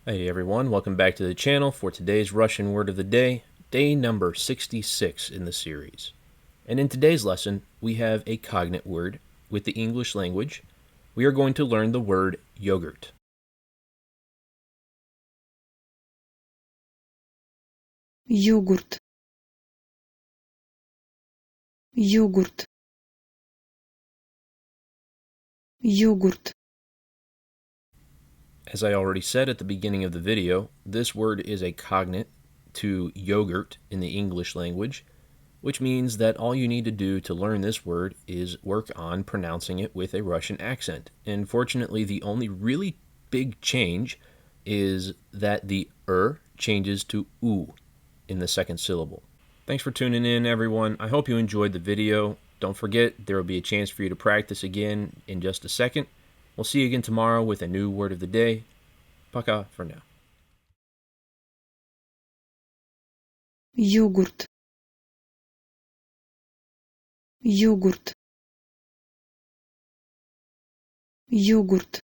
Hey everyone, welcome back to the channel for today's Russian word of the day, day number 66 in the series. And in today's lesson, we have a cognate word with the English language. We are going to learn the word yogurt. Йогурт. Йогурт. Йогурт. As I already said at the beginning of the video, this word is a cognate to yogurt in the English language, which means that all you need to do to learn this word is work on pronouncing it with a Russian accent. And fortunately, the only really big change is that the changes to u in the second syllable. Thanks for tuning in, everyone. I hope you enjoyed the video. Don't forget, there will be a chance for you to practice again in just a second. We'll see you again tomorrow with a new word of the day. Пока for now. Йогурт. Йогурт. Йогурт.